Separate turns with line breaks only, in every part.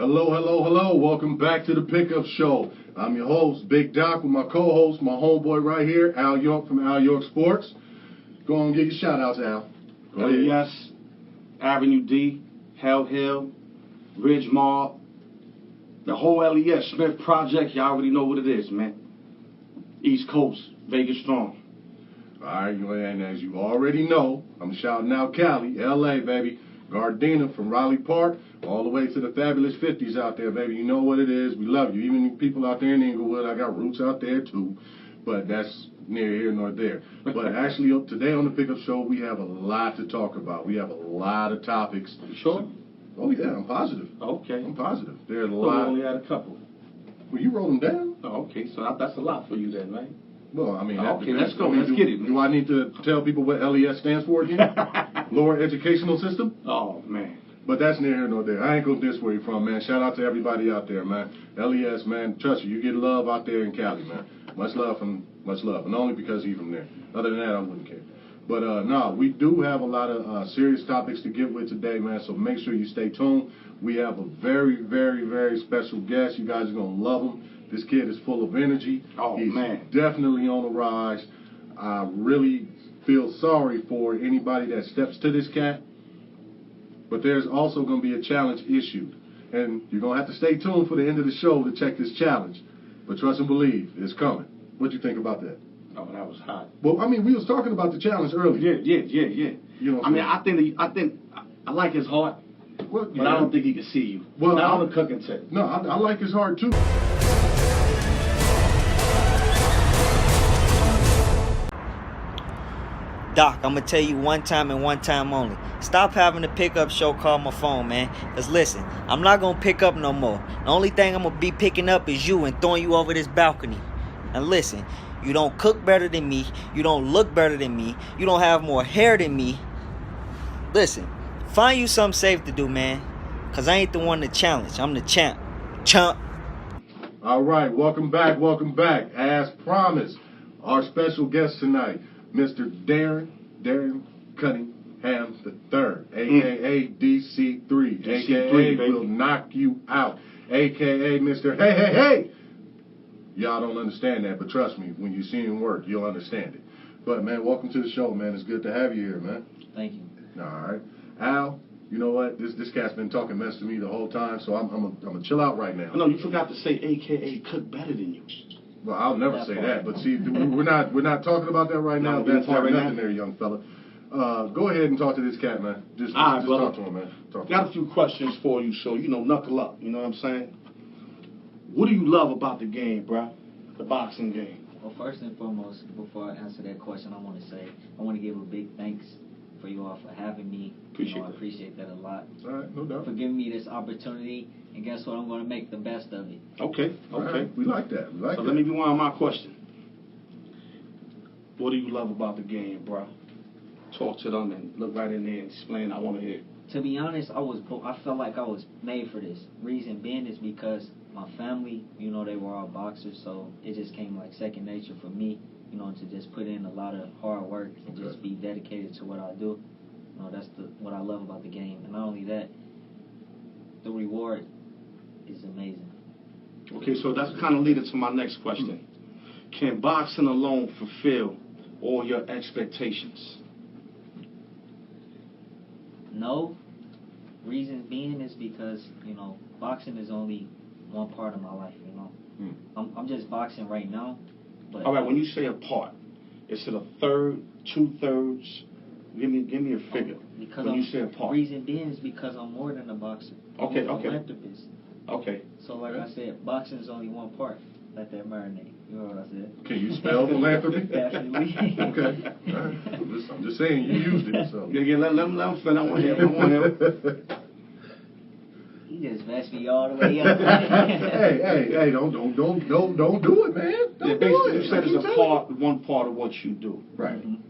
Hello, hello, hello. Welcome back to the Pickup Show. I'm your host, Big Doc, with my co-host, my homeboy right here, Al York from Al York Sports. Go on and give your shout-outs, Al. Go ahead.
Yes, Avenue D, Hell Hill, Ridge Mall, the whole LES Smith Project. Y'all already know what it is, man. East Coast, Vegas strong.
All right, and as you already know, I'm shouting out Cali, LA, baby. Gardena from Raleigh Park all the way to the fabulous 50s out there, baby. You know what it is. We love you. Even people out there in Inglewood, I got roots out there too, but that's neither here nor there. But actually, today on the Pickup Show, we have a lot to talk about. We have a lot of topics.
You sure?
Oh, yeah, I'm positive.
Okay.
I'm positive. There's a
So
lot.
we only had a couple.
Well, you wrote them down?
Oh, okay, so that's a lot for you then, right?
Well, I mean,
okay, let's go. Let's get it.
Do I need to tell people what LES stands for again? Lower Educational System?
Oh, man.
But that's neither here nor there. I ain't gonna diss where you're from, man. Shout out to everybody out there, man. LES, man. Trust you get love out there in Cali, man. Much love, and only because he's from there. Other than that, I wouldn't care. But no, we do have a lot of serious topics to get with today, man. So make sure you stay tuned. We have a very, very, very special guest. You guys are gonna love him. This kid is full of energy.
Oh,
he's
man.
definitely on the rise. I really feel sorry for anybody that steps to this cat. But there's also going to be a challenge issued. And you're going to have to stay tuned for the end of the show to check this challenge. But trust and believe, it's coming. What do you think about that?
Oh, that was hot.
Well, I mean, we was talking about the challenge earlier.
Yeah.
You know what
I mean, I think I like his heart,
well,
but I don't think he can see you.
Well,
not on the cooking tip.
No, I like his heart too.
Doc, I'm going to tell you one time and one time only. Stop having the pickup show call my phone, man. Because listen, I'm not going to pick up no more. The only thing I'm going to be picking up is you and throwing you over this balcony. And listen, you don't cook better than me. You don't look better than me. You don't have more hair than me. Listen, find you something safe to do, man. Because I ain't the one to challenge. I'm the champ. Chump.
All right, welcome back. As promised, our special guest tonight, Mr. Darren Cunningham III, a.k.a. DC3, a.k.a. will knock you out, a.k.a. Mr. Hey. Y'all don't understand that, but trust me, when you see him work, you'll understand it. But, man, welcome to the show, man. It's good to have you here, man.
Thank you.
All right. Al, you know what? This cat's been talking mess to me the whole time, so I'm gonna chill out right now.
No, you forgot to say a.k.a. cook better than you.
Well, I'll never say that, but see, we're not talking about that right now. That's nothing there, young fella. Go ahead and talk to this cat, man. Just talk to him, man.
Got a few questions for you, so knuckle up. You know what I'm saying? What do you love about the game, bro? The boxing game.
Well, first and foremost, before I answer that question, I want to give a big thanks for you all for having me. I appreciate that a lot.
All right, no doubt.
For giving me this opportunity, and guess what? I'm going to make the best of it.
Okay.
Right. We like that.
So let me rewind my question. What do you love about the game, bro? Talk to them and look right in there and explain. I want to hear.
To be honest, I felt like I was made for this. Reason being is because my family, they were all boxers, so it just came like second nature for me, to just put in a lot of hard work and just be dedicated to what I do. That's what I love about the game. And not only that, the reward is amazing.
Okay, so that's kind of leading to my next question. Can boxing alone fulfill all your expectations?
No. Reason being is because, boxing is only one part of my life, I'm just boxing right now. But
all right, when you say a part, is it a third, 2/3? Give me a figure.
Because
when you say a part.
Reason being is because I'm more than a boxer. I'm a philanthropist.
Okay.
So like I said, boxing is only one part. Let that marinate. You know what I said?
Can you spell philanthropy?
Definitely.
Okay. All right. I'm just saying you used it. So.
Yeah, let him finish. I want him.
He
just messed me all the way up.
hey, don't do it, man. Don't do it.
You said it's one part of what you do.
Right.
Mm-hmm.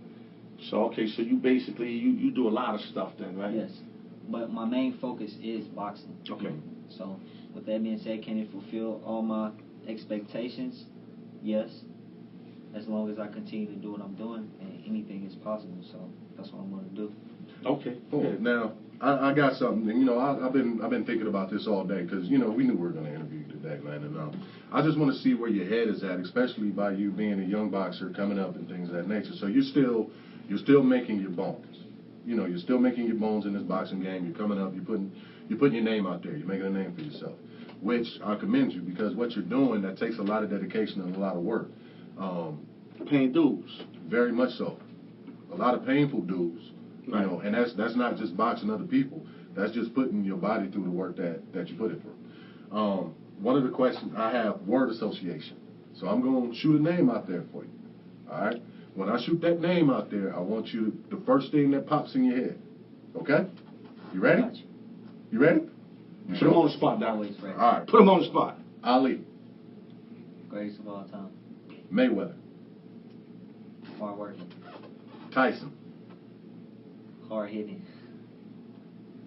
So, okay, so you basically, you do a lot of stuff then, right?
Yes. But my main focus is boxing.
Okay.
So, with that being said, can it fulfill all my expectations? Yes. As long as I continue to do what I'm doing, and anything is possible. So, that's what I'm going to do.
Okay.
Cool.
Yeah.
Now, I got something. And, I've been thinking about this all day because we knew we were going to interview you today, man. And I just want to see where your head is at, especially by you being a young boxer coming up and things of that nature. So you're still making your bones. You're still making your bones in this boxing game. You're coming up. You're putting your name out there. You're making a name for yourself, which I commend you because what you're doing that takes a lot of dedication and a lot of work.
Paying dues.
Very much so. A lot of painful dues.
Right.
And that's not just boxing other people. That's just putting your body through the work that you put it through. One of the questions I have, word association. So I'm going to shoot a name out there for you. All right? When I shoot that name out there, I want you the first thing that pops in your head. Okay? You ready? You ready? You
Put him on the spot, Doc.
Always ready.
All right.
Put him on the spot.
Ali.
Greatest of all time.
Mayweather.
Hard working.
Tyson.
Hard hitting.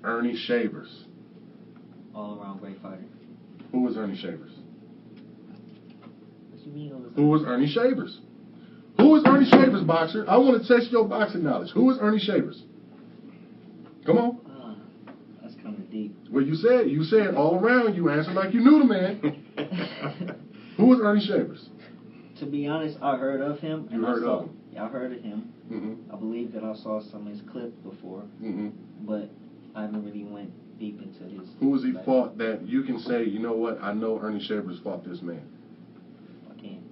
Ernie Shavers.
All around great fighter.
Who was Ernie Shavers?
What you mean?
Who was Ernie Shavers? Who was Ernie Shavers, boxer? I want to test your boxing knowledge. Who was Ernie Shavers? Come on.
That's kind of deep.
Well, you said all around. You answered like you knew the man. Who was Ernie Shavers?
To be honest, I heard of him.
You heard of him?
Yeah, I heard of him.
Mm-hmm.
I believe that I saw some of his clips before,
Mm-hmm.
but I haven't really went deep into his.
Who was he
background.
fought that you can say, you know what, I know Ernie Shavers fought this man?
I can't.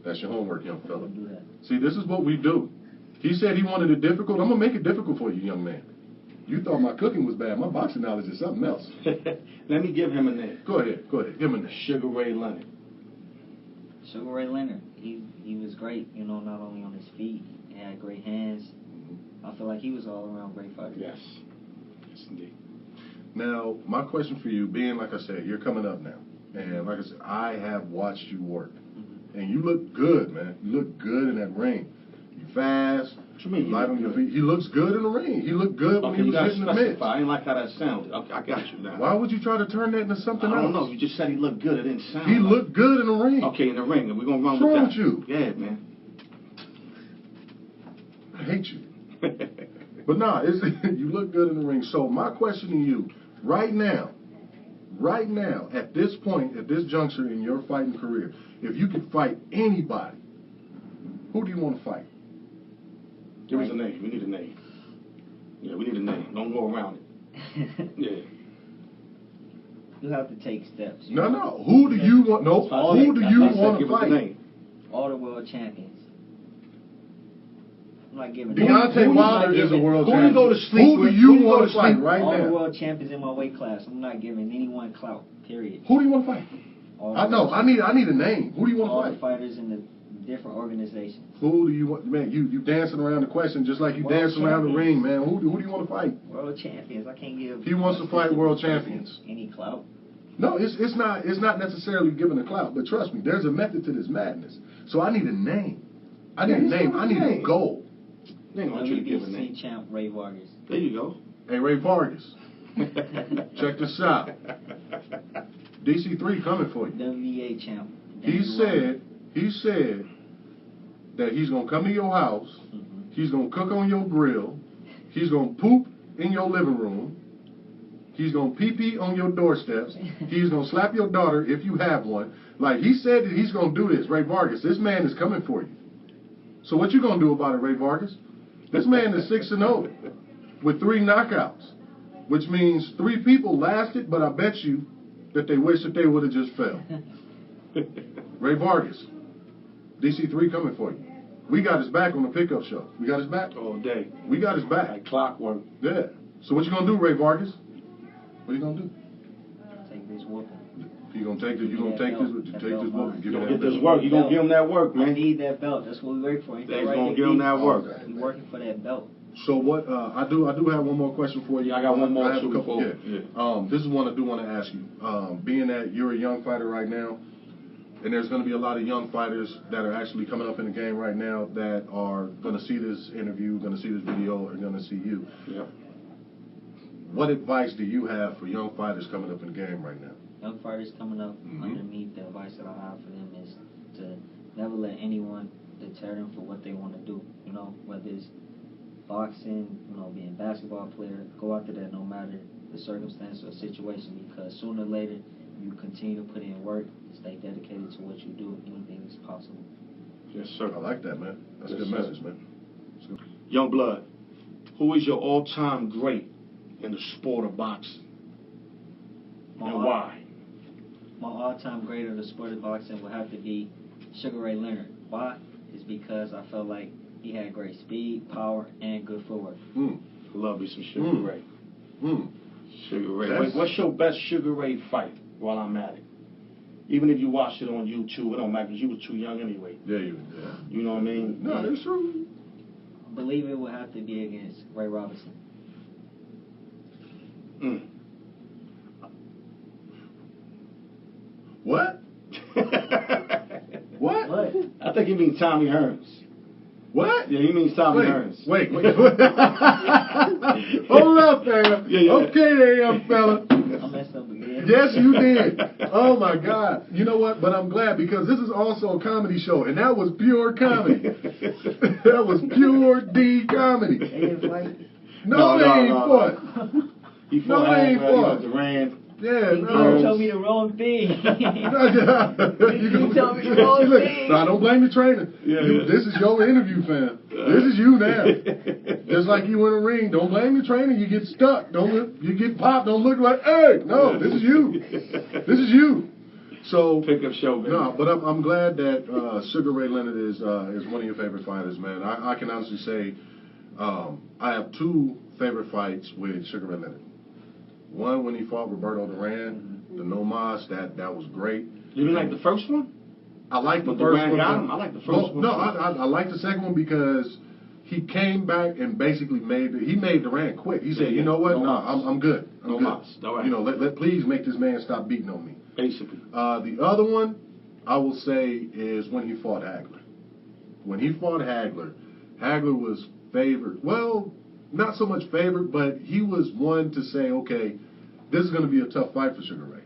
That's your homework, young
I
fella.
wouldn't do that.
See, this is what we do. He said he wanted it difficult. I'm going to make it difficult for you, young man. You thought my cooking was bad. My boxing knowledge is something else.
Let me give him a name.
Go ahead. Give him a name.
Sugar Ray Leonard.
Sugar Ray Leonard, he was great, not only on his feet, he had great hands. I feel like he was all around great fighter.
Yes. Yes, indeed.
Now, my question for you, being like I said, you're coming up now. And like I said, I have watched you work. And you look good, man. You look good in that ring. You fast.
What you mean?
Light on your feet. He looks good in the ring. He looked good when
Okay,
he
you
was
gotta
hitting the mitts.
specify. I didn't like how that sounded. Okay, I got you now.
Why would you try to turn that into something
I
else?
don't know. You just said he looked good. It didn't sound
He
like
looked good in the ring.
Okay, in the ring. And we're going to run
What's wrong
with that.
with you?
Yeah, man.
I hate you. But nah, you look good in the ring. So my question to you, right now, at this point, at this juncture in your fighting career, if you could fight anybody, who do you want to fight?
Give us a name. We need a name. Yeah, we need a name. Don't go around it. Yeah.
You have to take steps.
No. Who do you want? No. Who do you want to
Give us a
fight?
name.
All the world champions. I'm not giving.
Deontay Wilder is a world
Who
champion.
you go to sleep
Who do
with?
you
Who you
want
go
to
to
fight
sleep
right
all the
now?
world champions in my weight class. I'm not giving anyone clout. Period.
Who do you want to fight? I know. I need a name. Who do you
all
want
the
to fight?
fighters in the different organizations.
Who do you want? Man, you dancing around the question just like you
World
dancing around the ring,
champions.
man. Who do you want to fight?
World champions. I can't give.
He wants to fight world champions.
Any clout.
No, it's not necessarily giving a clout, but trust me, there's a method to this madness. So I need a name. I need a name. I need a goal.
They don't want you to give a name.
WBC champ Ray Vargas.
There you go.
Hey, Ray Vargas, check this out. DC3 coming for you.
WBA champ.
He said that he's gonna come to your house.
Mm-hmm.
He's gonna cook on your grill. He's gonna poop in your living room. He's gonna pee on your doorsteps. He's gonna slap your daughter if you have one. Like he said that he's gonna do this, Ray Vargas. This man is coming for you. So what you gonna do about it, Ray Vargas? This man is 6-0 with 3 knockouts, which means 3 people lasted, but I bet you that they wish that they would have just fell. Ray Vargas, DC3 coming for you. We got his back on the pickup show. We got his back.
All day.
We got his back.
Like clockwork.
Yeah. So what you gonna do, Ray Vargas? What you gonna do?
Take this whooping.
You gonna take this? You gonna take this book and give
You
it
gonna
that
get this
belt?
work. You gonna give him that work,
I
man.
need that belt. That's what we work for.
They's gonna give him that work.
We working for that belt.
So what? I do have one more question for you.
Yeah, I got one more
I have
too
a couple.
before.
Yeah. This is one I do want to ask you. Being that you're a young fighter right now, and there's going to be a lot of young fighters that are actually coming up in the game right now that are going to see this interview, going to see this video, and going to see you.
Yeah.
What advice do you have for young fighters coming up in the game right now?
Young fighters coming up underneath, the advice that I have for them is to never let anyone deter them for what they want to do. Whether it's boxing, being a basketball player, go after that no matter the circumstance or situation, because sooner or later you continue to put in work, stay dedicated to what you do, anything is possible.
Yes, sir.
I like that, man. That's a good message, man.
Young blood, who is your all-time great in the sport of boxing? And why?
My all-time great in the sport of boxing would have to be Sugar Ray Leonard. Why? Is because I felt like he had great speed, power, and good footwork.
Love me some Sugar Ray. Sugar Ray.
That's...
What's your best Sugar Ray fight while I'm at it? Even if you watched it on YouTube, it don't matter because you was too young anyway.
Yeah.
You know what I mean?
No, that's true.
I believe it would have to be against Ray Robinson.
What? What?
I think he means Tommy Hearns.
What?
Yeah, he means Tommy Hearns.
Wait. Hold up, fam.
Yeah.
Okay there, young fella.
I messed up again.
Yes, you did. Oh, my God. You know what? But I'm glad, because this is also a comedy show, and that was pure comedy. That was pure D comedy.
They didn't fight?
No, they ain't fought.
He fought Durant.
Yeah,
You told me the wrong thing.
You
told me the wrong thing.
No, don't blame the trainer.
Yeah.
This is your interview, fam. This is you now. Just like you in a ring. Don't blame the trainer. You get stuck. You get popped. Don't look like, hey, no, this is you. This is you. So
Pick up show, man.
No, but I'm glad that Sugar Ray Leonard is one of your favorite fighters, man. I can honestly say I have two favorite fights with Sugar Ray Leonard. One when he fought Roberto Duran, the No Mas, that was great.
You didn't like the first one?
I like the
But
first
Duran
one.
got him. I like the first one.
No, I like the second one because he came back and basically made Duran quit. He said, you know what? No, I'm good. I'm good.
All right.
You know, let please make this man stop beating on me.
Basically.
The other one, I will say, is when he fought Hagler. When he fought Hagler, Hagler was favored. Well, not so much favored, but he was one to say, okay, this is going to be a tough fight for Sugar Ray.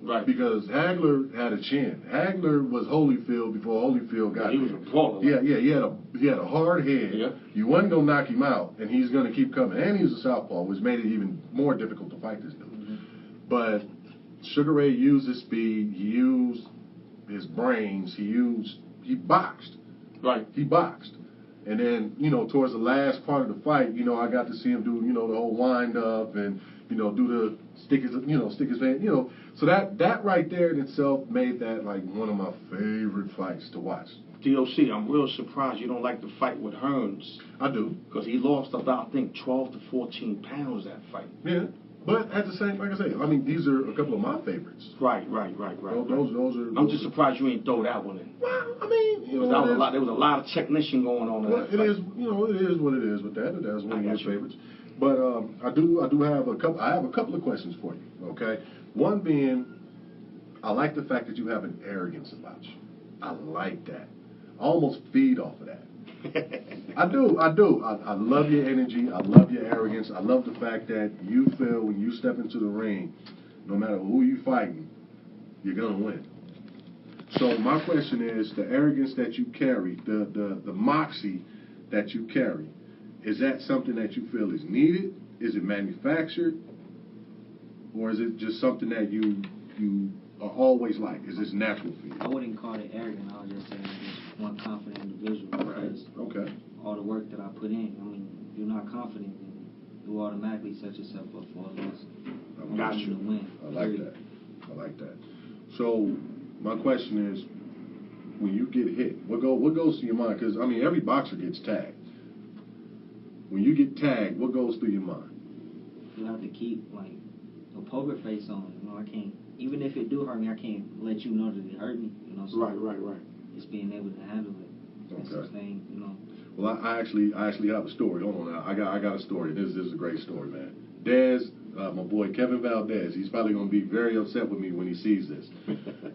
Right.
Because Hagler had a chin. Hagler was Holyfield before Holyfield got
he was a baller.
He had a hard head.
Yeah.
You wasn't going to knock him out, and he's going to keep coming. And he was a southpaw, which made it even more difficult to fight this dude. But Sugar Ray used his speed. He used his brains. He boxed.
Right.
He boxed. And then, towards the last part of the fight, I got to see him do, the whole wind up and, do the stick his hand, So that right there in itself made that like one of my favorite fights to watch.
DOC, I'm real surprised you don't like the fight with Hearns.
I do.
Because he lost about, I think, 12 to 14 pounds that fight.
Yeah. But at the same, like I say, these are a couple of my favorites.
Right.
Those are.
I'm just surprised you ain't throw that one in.
Well,
there was a lot of technician going on in that fight.
It is what it is with that. That's one of your favorites. But I do have a couple. I have a couple of questions for you. Okay, one being, I like the fact that you have an arrogance about you. I like that. I almost feed off of that. I do. I love your energy. I love your arrogance. I love the fact that you feel when you step into the ring, no matter who you fighting, you're gonna win. So my question is, the arrogance that you carry, the moxie that you carry, is that something that you feel is needed? Is it manufactured? Or is it just something that you are always like? Is this natural for you?
I wouldn't call it arrogant. I would just say I'm just one confident individual. Because all the work that I put in, if you're not confident, then you automatically set yourself up for a loss.
Got you.
To win.
I like that. So my question is, when you get hit, what goes through your mind? Because every boxer gets tagged. When you get tagged, what goes through your mind?
You have to keep a poker face on. I can't. Even if it do hurt me, I can't let you know that it hurt me. So
right.
Just being able to handle it and sustain.
Well, I actually have a story. Hold on now. I got a story. This is a great story, man. Dez, my boy Kevin Valdez, he's probably going to be very upset with me when he sees this.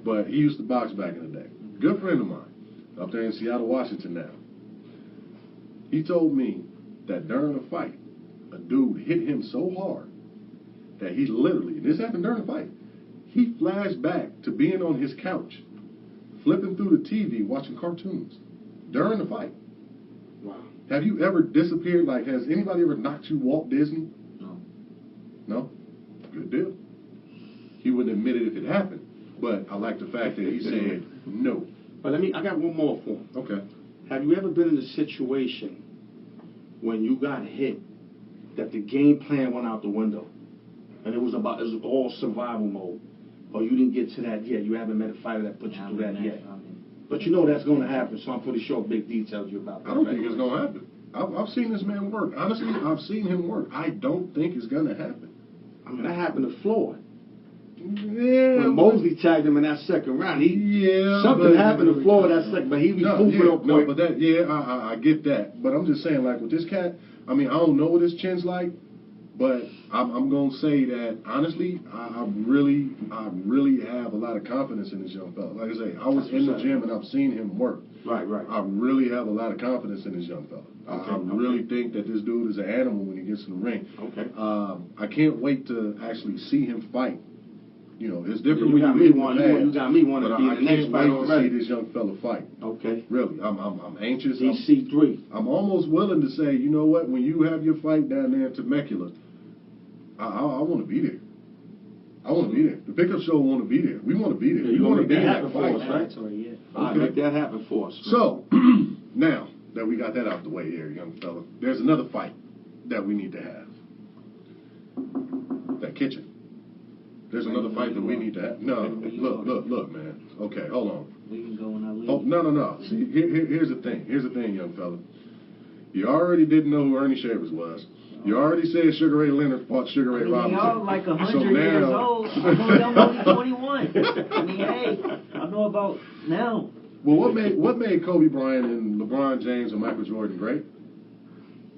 But he used to box back in the day. Good friend of mine, up there in Seattle, Washington now. He told me that during a fight, a dude hit him so hard that he literally, and this happened during a fight, he flashed back to being on his couch, flipping through the TV, watching cartoons during the fight.
Wow.
Have you ever disappeared? Like, has anybody ever knocked you Walt Disney?
No.
No? Good deal. He wouldn't admit it if it happened. But I like the fact that he said no.
But I got one more for him.
Okay.
Have you ever been in a situation when you got hit that the game plan went out the window and it was all survival mode, or you didn't get to that yet? You haven't met a fighter that put you through that yet. But you know that's going to happen, so I'm pretty sure Big D tells you about that.
I don't think it's going to happen. I've seen this man work. Honestly, I've seen him work. I don't think it's going to happen.
I mean, that happened to Floyd.
Yeah.
When Mosley tagged him in that second round, something happened to Floyd that second, but he recouped real quick.
No, but I get that. But I'm just saying, like, with this cat, I mean, I don't know what his chin's like, but I'm going to say that, honestly, I really have a lot of confidence in this young fella. Like I say, I was in the gym and I've seen him work.
Right.
I really have a lot of confidence in this young fella. I really think that this dude is an animal when he gets in the ring.
Okay.
I can't wait to actually see him fight. You know, it's different when
you got me wanting to be the next fight
already. I can't wait to see this young fella fight.
Okay.
Really, I'm anxious.
DC3.
I'm almost willing to say, you know what? When you have your fight down there in Temecula, I want to be there. I want to be there. The pickup show want to be there. We want to be there.
Yeah,
we want to be
that
in
happen
that
for
fight.
us, right?
Yeah.
All right, make that happen for us.
So now that we got that out the way here, young fella, there's another fight that we need to have. That kitchen. There's another fight that we need to have. No, look, man. Okay, hold on.
We can go when I leave.
Oh, no. See, here's the thing. Here's the thing, young fella. You already didn't know who Ernie Shavers was. You already said Sugar Ray Leonard fought Sugar Ray Robinson.
Y'all like 100
so
years
now,
old. I'm only 21. I mean, hey, I know about now.
Well, what made Kobe Bryant and LeBron James and Michael Jordan great?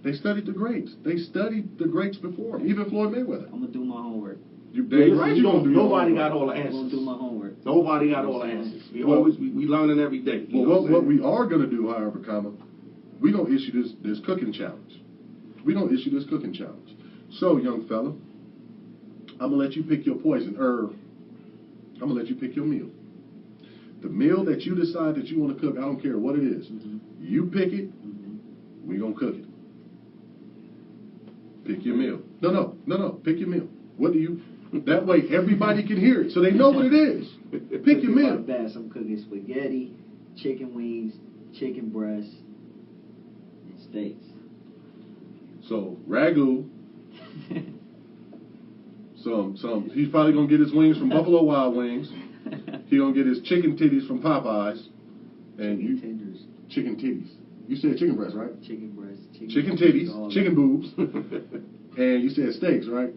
They studied the greats. They studied the greats before them. Even Floyd Mayweather.
I'm gonna do my homework.
Nobody got all the answers.
I'm gonna do my homework.
Nobody got all the answers. We learning every day.
Well, what we are gonna do, however, we gonna issue this cooking challenge. We gonna issue this cooking challenge. So, young fella, I'm gonna let you pick your poison herb. I'm gonna let you pick your meal. The meal that you decide that you want to cook, I don't care what it is.
Mm-hmm.
You pick it. We gonna cook it. Pick your meal. No. Pick your meal. What do you? That way everybody can hear it, so they know what it is. Pick your meal.
I'm cooking spaghetti, chicken wings, chicken breasts, and steaks.
So ragu. He's probably gonna get his wings from Buffalo Wild Wings. He's gonna get his chicken titties from Popeyes. And
Tenders.
Chicken titties. You said chicken breast, right?
Chicken breast.
Chicken titties, chicken boobs. And you said steaks, right?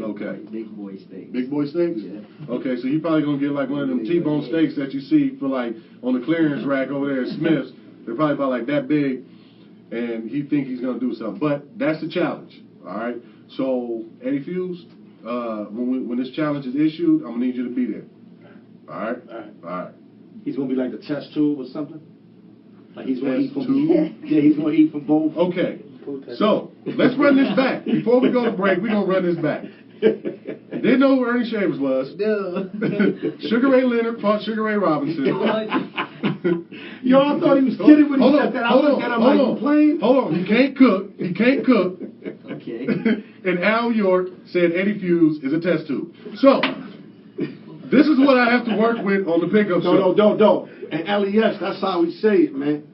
Okay.
Big boy steaks.
Big boy steaks?
Yeah.
Okay, so he probably gonna get like one of them T-bone steaks that you see for like on the clearance rack over there at Smith's. They're probably about like that big, and he think he's gonna do something. But that's the challenge. All right. So Eddie Fuse, when this challenge is issued, I'm gonna need you to be there. All right. All right.
He's gonna be like the test tube or something. Like he's gonna eat from
tube?
Yeah, he's gonna eat from both.
Okay. So let's run this back. Before we go to break, we're gonna run this back. Didn't know who Ernie Shavers was.
No.
Sugar Ray Leonard fought Sugar Ray Robinson.
Yo, I thought he was kidding when he said that. I looked at him like, playing?
Hold on. He can't cook.
Okay.
And Al York said Eddie Fuse is a test tube. So, this is what I have to work with on the pickup show.
No. And LES, that's how we say it, man.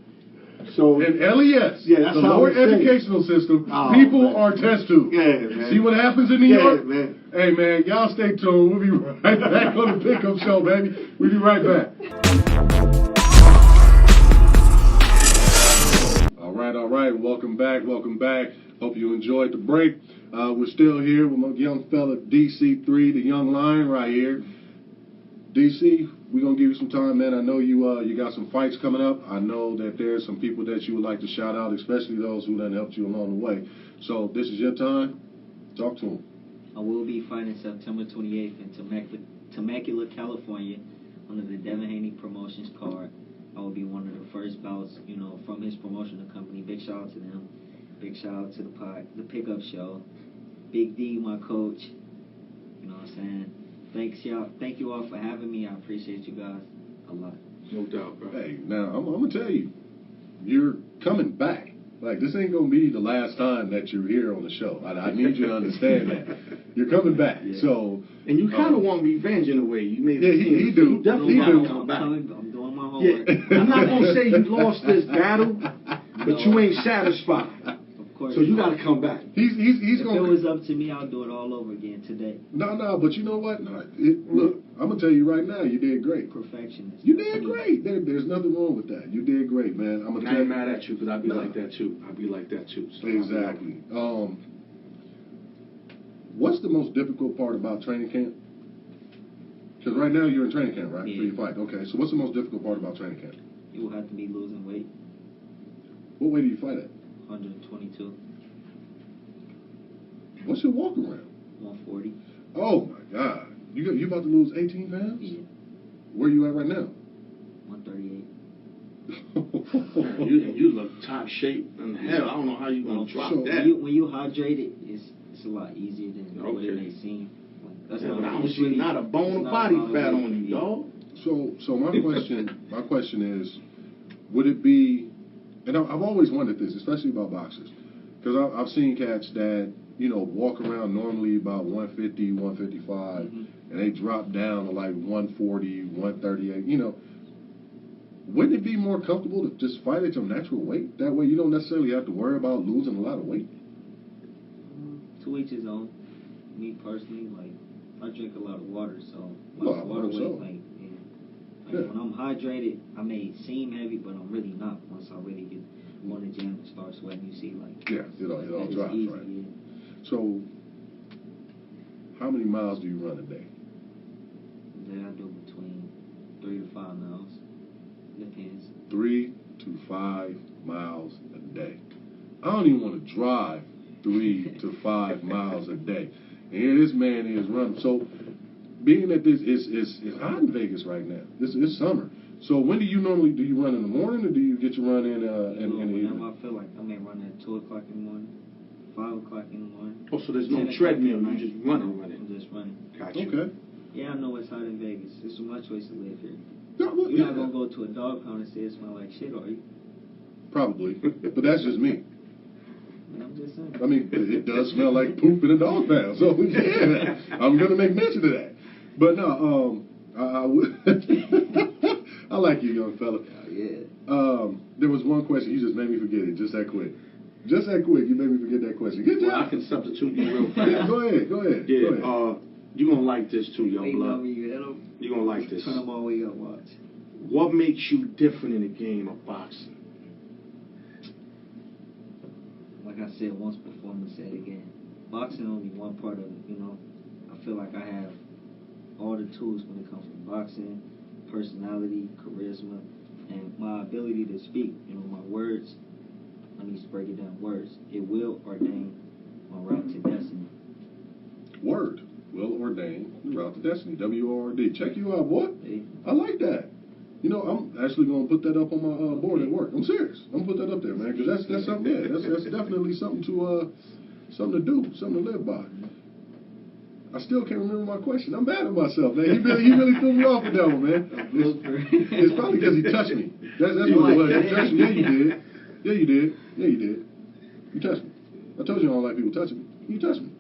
So
and LES,
yeah, that's
the
how
lower
we say
educational system,
oh,
people
man.
are test tubes.
Yeah, man.
See what happens in New York?
Man.
Hey, man, y'all stay tuned. We'll be right back on the pickup show, baby. We'll be right back. All right. Welcome back. Hope you enjoyed the break. We're still here with my young fella, DC3, the young lion right here. DC, we're going to give you some time, man. I know you got some fights coming up. I know that there's some people that you would like to shout out, especially those who done helped you along the way. So this is your time. Talk to them.
I will be fighting September 28th in Temecula, California, under the Devin Haney Promotions card. I will be one of the first bouts, from his promotional company. Big shout out to them. Big shout out to the pickup show. Big D, my coach. You know what I'm saying? Thank you all for having me. I appreciate you guys a lot.
No doubt, bro.
Hey, now I'm gonna tell you, you're coming back. Like, this ain't gonna be the last time that you're here on the show. I need you to understand that. You're coming back. Yeah. So.
And you kind of want revenge in a way. You made
he do.
He definitely want to come back.
I'm doing my homework.
Yeah. I'm not gonna say you lost this battle, but you ain't satisfied.
Of course.
So you got to come back.
He's gonna.
If it was up to me, I'll do it all over again today.
No, but you know what? No, look, I'm gonna tell you right now, you did great.
Perfectionist.
You did great. There's nothing wrong with that. You did great, man. I'm gonna tell you.
I ain't mad at you because I'd be like that too. I'd be like that too. So
exactly. What's the most difficult part about training camp? Because right now you're in training camp, right?
Yeah.
For your fight. Okay. So what's the most difficult part about training camp?
You will have to be losing weight.
What weight do you fight at?
122.
What's your walk around?
140.
Oh my God! You about to lose 18 pounds?
Yeah.
Where you at right now?
138.
you look top shape. And hell, I don't know how you gonna drop that.
When you hydrated, it's a lot easier than what it may seem. That's
but I don't see not a bone of body fat on you, dog.
So my question is, would it be? And I've always wondered this, especially about boxers, because I've seen cats that walk around normally about 150, 155, and they drop down to like 140, 138. Wouldn't it be more comfortable to just fight at your natural weight? That way you don't necessarily have to worry about losing a lot of weight.
To each his own. Me personally, like, I drink a lot of water, so my water weight, when I'm hydrated, I may seem heavy, but I'm really not. Once I really get on the gym and start sweating, you see, like,
it all drops,
easy,
right?
Yeah.
So, how many miles do you run a day?
Then I do between 3 to 5 miles. Depends.
3 to 5 miles a day. I don't even want to drive 3 to 5 miles a day. And here this man is running. So, being that this is hot in Vegas right now, it's summer. So when do you normally run in the morning, or do you get your run in the evening?
Whenever I feel like I may run at 2 o'clock in the morning, 5 o'clock in the morning.
Oh, so there's no treadmill, you just running.
I'm just running.
Gotcha.
Okay.
Yeah, I know it's hot in Vegas. There's so much ways to live here.
You're
not gonna go to a dog pound and say it smells like shit, are you?
Probably, but that's just me.
I'm just saying.
I mean, it does smell like poop in a dog pound, so yeah, I'm gonna make mention of that. But no, I would. I like you, young fella.
Yeah.
There was one question you just made me forget it. Just that quick. You made me forget that question. Good job.
Well, I can substitute you real fast.
Yeah, go ahead.
Yeah.
Go ahead.
You gonna like this too, young blood.
You
gonna like this.
Turn them all the way up. Watch.
What makes you different in the game of boxing?
Like I said once before, I'm gonna say it again. Boxing only one part of it. I feel like I have all the tools when it comes to boxing, personality, charisma, and my ability to speak. My words. Let me just break it down. Words. It will ordain my route to destiny.
Word will ordain the route to destiny. W-O-R-D. Check you out, boy.
Hey.
I like that. I'm actually gonna put that up on my board at work. I'm serious. I'm gonna put that up there, man, because that's something. Yeah, that's definitely something to do, something to live by. I still can't remember my question. I'm mad at myself, man. He really threw me off with that one, man. It's probably because he touched me. That's what it was. He touched me. Yeah, you did. You touched me. I told you I don't like people touching me. You touched me.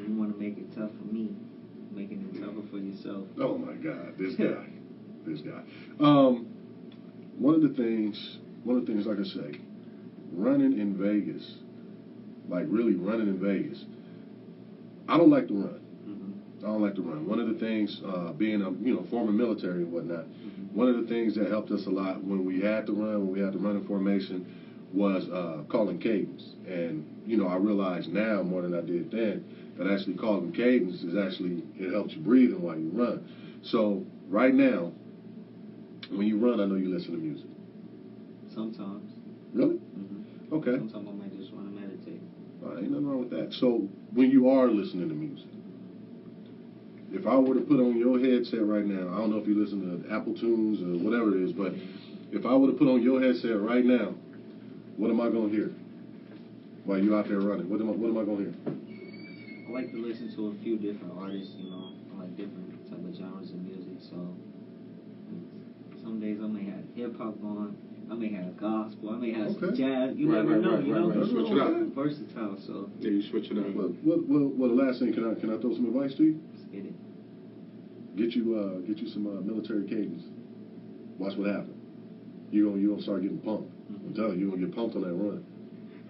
You want to make it tough for me, making it tougher for yourself.
Oh my God, this guy. One of the things, like I say, running in Vegas, like really running in Vegas. I don't like to run. I don't like to run. One of the things, being a former military and whatnot, one of the things that helped us a lot when we had to run in formation, was calling cadence. And I realize now more than I did then that actually calling cadence it helps you breathe while you run. So right now, when you run, I know you listen to music.
Sometimes.
Really?
Mm-hmm.
Okay.
Sometimes I might just want to meditate.
Ain't nothing wrong with that. So when you are listening to music, if I were to put on your headset right now, I don't know if you listen to Apple Tunes or whatever it is, but if I were to put on your headset right now, what am I going to hear while you're out there running? What am I going to hear?
I like to listen to a few different artists, I like different type of genres of music, so some days I may have hip-hop on, I may have gospel. I may have some
Okay.
jazz. You never know. You know,
Right. Switch it up.
versatile. So
Yeah, you switch it up.
Well, the last thing, can I throw some advice to you?
let's get it.
Get you some military cadence. Watch what happens. You gonna start getting pumped. I'm telling you, you're gonna get pumped on that run.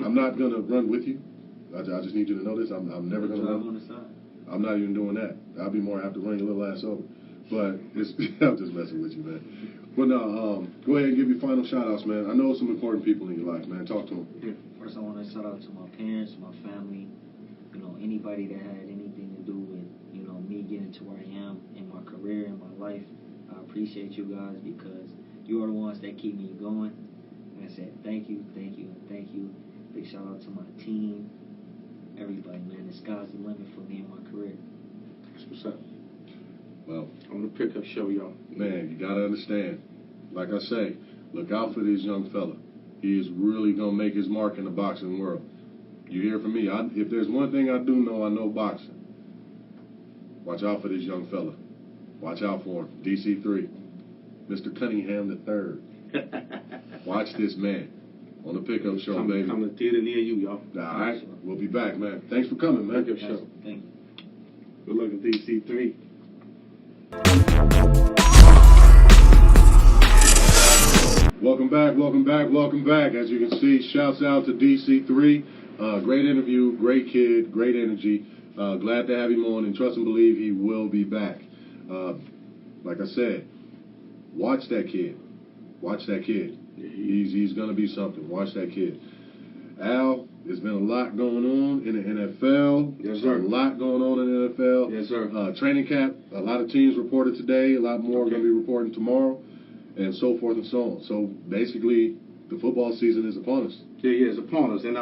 I'm not gonna run with you. I just need you to know this. I'm never gonna
Drive
run.
on the side.
I'm not even doing that. I'll be more apt to run your little ass over. But it's, I'm just messing with you, man. But no, go ahead and give your final shout outs, man. I know some important people in your life, man. Talk to them.
First, I want to shout out to my parents, my family, you know, anybody that had anything to do with, you know, me getting to where I am in my career, in my life. I appreciate you guys because you are the ones that keep me going. And I said, thank you, thank you, and thank you. Big shout out to my team, everybody, man. The sky's the limit for me in my career.
That's what's up.
Well,
I'm gonna pick up show, y'all.
man, you gotta understand. Like I say, look out for this young fella. He is really gonna make his mark in the boxing world. You hear from me? If there's one thing I do know, I know boxing. Watch out for this young fella. Watch out for him. DC3, Mr. Cunningham III. Watch this man on the pickup show, baby.
Come to theater near you, y'all.
All right, we'll be back, man. Thanks for coming, man.
Pickup show.
Thank you.
Good luck at DC3.
Welcome back. As you can see, shouts out to DC3. Great interview, great kid, great energy. Glad to have him on, and trust and believe he will be back. Like I said, watch that kid. Watch that kid. He's going to be something. Watch that kid. Al, there's been a lot going on in the NFL.
Yes, sir.
A lot going on in the NFL.
Yes, sir.
Training camp, a lot of teams reported today. A lot more are going to be reporting tomorrow, and so forth and so on. So basically, the football season is upon us.
Yeah, it's upon us. And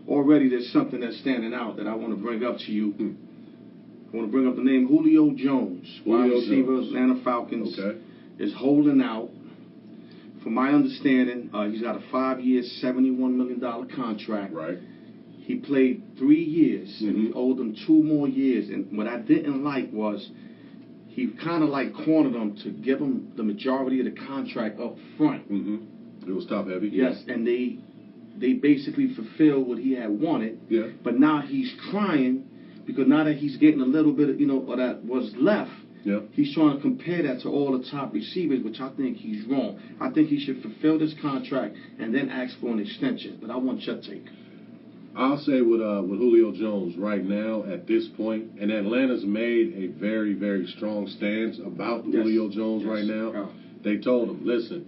already there's something that's standing out that I want to bring up to you. I want to bring up the name Julio Jones, wide receiver, Atlanta Falcons, is holding out. From my understanding, he's got a 5-year, $71 million contract.
Right.
He played 3 years, and we owed him 2 more years. And what I didn't like was he kind of like cornered him to give him the majority of the contract up front.
It was top heavy.
Yes, and they basically fulfilled what he had wanted.
Yeah.
But now he's crying because now that he's getting a little bit of, or that was left, he's trying to compare that to all the top receivers, which I think he's wrong. I think he should fulfill this contract and then ask for an extension. But I want your take.
I'll say with Julio Jones right now at this point, and Atlanta's made a very, very strong stance about Julio Jones right now.
Yeah.
They told him, listen,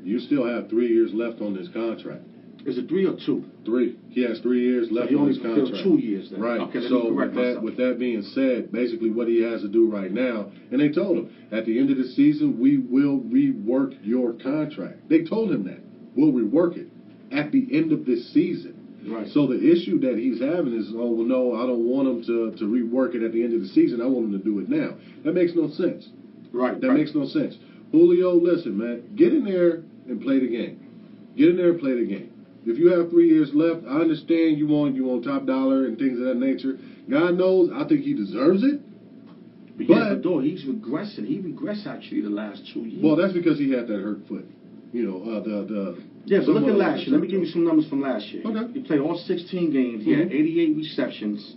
you still have 3 years left on this contract.
Is it 3 or 2?
3. He has 3 years left on his contract.
He only fulfilled 2 years then.
Right.
Okay,
so with that being said, basically what he has to do right now, and they told him, at the end of the season, we will rework your contract. They told him that. We'll rework it at the end of this season.
Right.
So the issue that he's having is, oh, well, no, I don't want him to rework it at the end of the season. I want him to do it now. That makes no sense.
Right.
That makes no sense. Julio, listen, man, get in there and play the game. Get in there and play the game. If you have 3 years left, I understand you want top dollar and things of that nature. God knows, I think he deserves it.
But he's regressing. He regressed actually the last 2 years.
Well, that's because he had that hurt foot.
Yeah, but look at last year. Let me give you some numbers from last year.
Okay.
He played all 16 games. He had 88 receptions,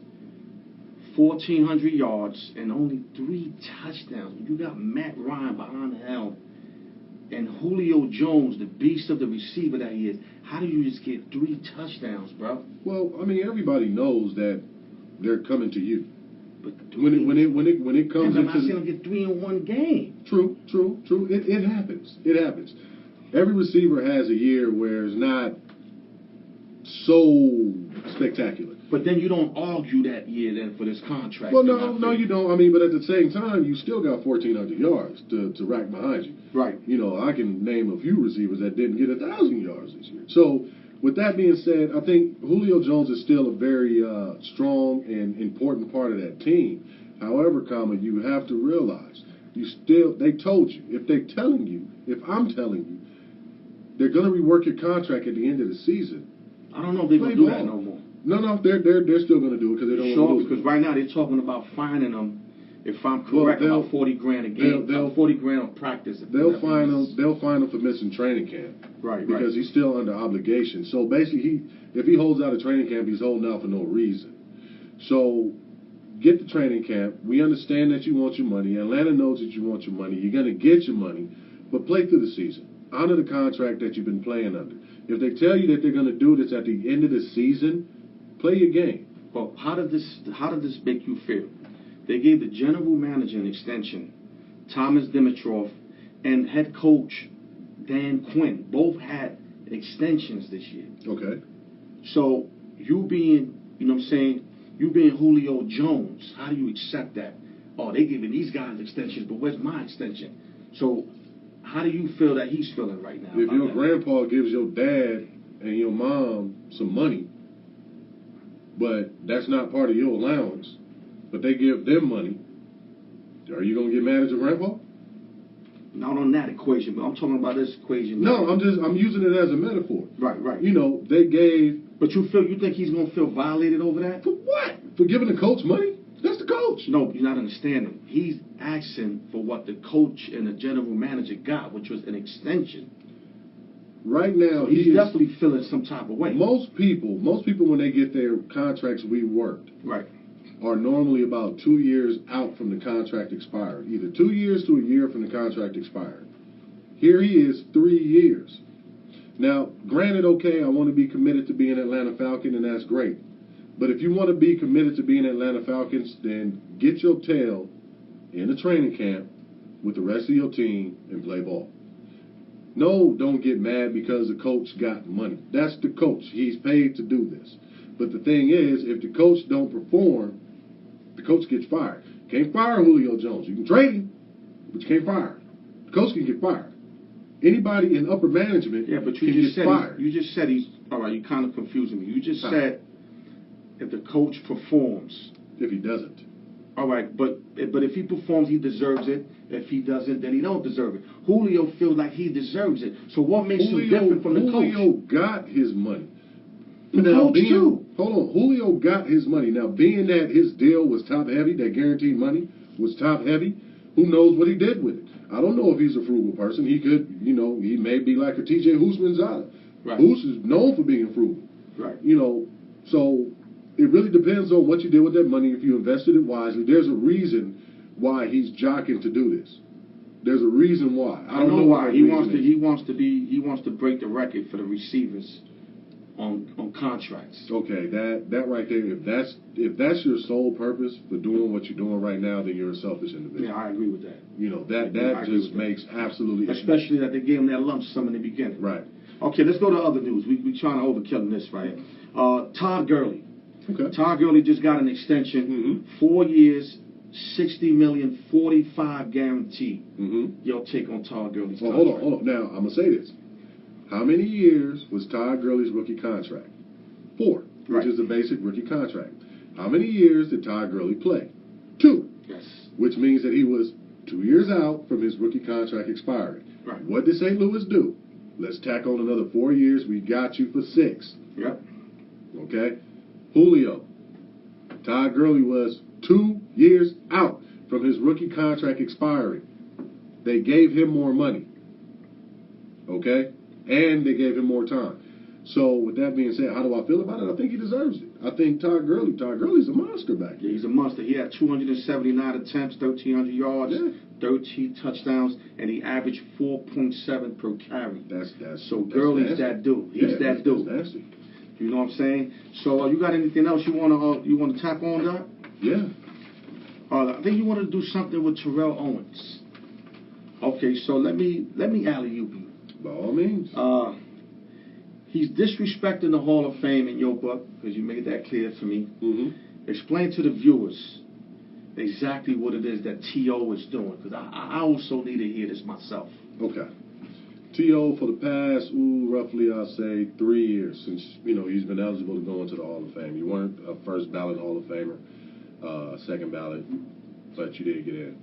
1,400 yards, and only 3 touchdowns. You got Matt Ryan behind the helm, and Julio Jones, the beast of the receiver that he is. How do you just get 3 touchdowns, bro?
Well, I mean, everybody knows that they're coming to you.
But
when it comes
into, I'm not seeing him get 3 in one game.
True. It happens. It happens. Every receiver has a year where it's not so spectacular.
But then you don't argue that year then for this contract.
Well, no, you don't. I mean, but at the same time, you still got 1,400 yards to rack behind you.
Right.
I can name a few receivers that didn't get 1,000 yards this year. So, with that being said, I think Julio Jones is still a very strong and important part of that team. However, you have to realize, they told you, if I'm telling you, they're going to rework your contract at the end of the season.
I don't know if they're going to do that no more.
No, they're still going to do it because they don't want to lose.
Because right now they're talking about fining him if I'm correct,
Well,
about 40 grand a game, 40 grand on practice.
They'll fine him for missing training camp.
Right.
Because he's still under obligation. So basically, if he holds out of training camp, he's holding out for no reason. So get the training camp. We understand that you want your money. Atlanta knows that you want your money. You're going to get your money, but play through the season. Honor the contract that you've been playing under. If they tell you that they're going to do this at the end of the season, play your game.
Well, how did this make you feel? They gave the general manager an extension, Thomas Dimitrov, and head coach Dan Quinn. Both had extensions this year.
Okay.
So you being, you know what I'm saying, you being Julio Jones, how do you accept that? Oh, they giving these guys extensions, but where's my extension? So how do you feel that he's feeling right now?
If your grandpa gives your dad and your mom some money, but that's not part of your allowance, but they give them money, are you going to get mad at your grandpa?
Not on that equation, but I'm talking about this equation.
No, I'm using it as a metaphor.
Right.
You know, they gave.
But you think he's gonna feel violated over that?
For what? For giving the coach money? That's the coach.
No, you're not understanding. He's asking for what the coach and the general manager got, which was an extension.
Right now,
he's definitely feeling some type of way.
Most people when they get their contracts reworked,
right,
are normally about 2 years out from the contract expired. Either 2 years to a year from the contract expired. Here he is, 3 years. Now, granted, okay, I want to be committed to being an Atlanta Falcon, and that's great. But if you want to be committed to being Atlanta Falcons, then get your tail in the training camp with the rest of your team and play ball. No, don't get mad because the coach got money. That's the coach. He's paid to do this. But the thing is, if the coach don't perform, the coach gets fired. Can't fire Julio Jones. You can trade him, but you can't fire him. The coach can get fired. Anybody in upper management
but
can get fired.
You just said he's all right. You kind of confusing me. You just said if the coach performs.
If he doesn't.
All right, but if he performs, he deserves it. If he doesn't, then he don't deserve it. Julio feels like he deserves it. So what makes him different from the coach?
Julio got his money.
The coach too.
Hold on. Julio got his money. Now, being that his deal was top heavy, that guaranteed money was top heavy, who knows what he did with it? I don't know if he's a frugal person. He could, he may be like a TJ Houshmandzadeh.
Right.
Hoosh is known for being frugal.
Right.
So it really depends on what you did with that money. If you invested it wisely, there's a reason why he's jockeying to do this. There's a reason why. I don't know why.
He wants to break the record for the receivers on contracts.
Okay, that right there. If that's your sole purpose for doing what you're doing right now, then you're a selfish individual.
Yeah, I agree with that.
That just makes absolutely.
Especially that they gave him that lump sum in the beginning.
Right.
Okay, let's go to other news. We trying to overkill this, right? Todd Gurley.
Okay.
Todd Gurley just got an extension, 4 years, $60 million, 45 guaranteed. Your take on Todd Gurley's contract?
Hold on. Now I'm gonna say this. How many years was Todd Gurley's rookie contract? 4, which is the basic rookie contract. How many years did Todd Gurley play? 2.
Yes.
Which means that he was 2 years out from his rookie contract expiring.
Right.
What did St. Louis do? Let's tack on another 4 years. We got you for 6.
Yep.
Okay. Julio. Todd Gurley was 2 years out from his rookie contract expiring. They gave him more money. Okay? And they gave him more time. So, with that being said, how do I feel about it? I think he deserves it. I think Todd Gurley's a monster back there.
Yeah, he's a monster. He had 279 attempts, 1,300 yards, 13 touchdowns, and he averaged 4.7 per carry. So Gurley's
nasty.
that dude. He's that dude.
That's nasty.
You know what I'm saying? So, you got anything else you want to tap on, Doc?
Yeah.
I think you wanted to do something with Terrell Owens. Okay, so let me alley-oop you.
By all means.
He's disrespecting the Hall of Fame in your book, because you made that clear to me. Explain to the viewers exactly what it is that T.O. is doing, because I also need to hear this myself.
Okay. T.O. for the past, roughly, I'll say 3 years since, he's been eligible to go into the Hall of Fame. You weren't a first ballot Hall of Famer, second ballot, but you did get in.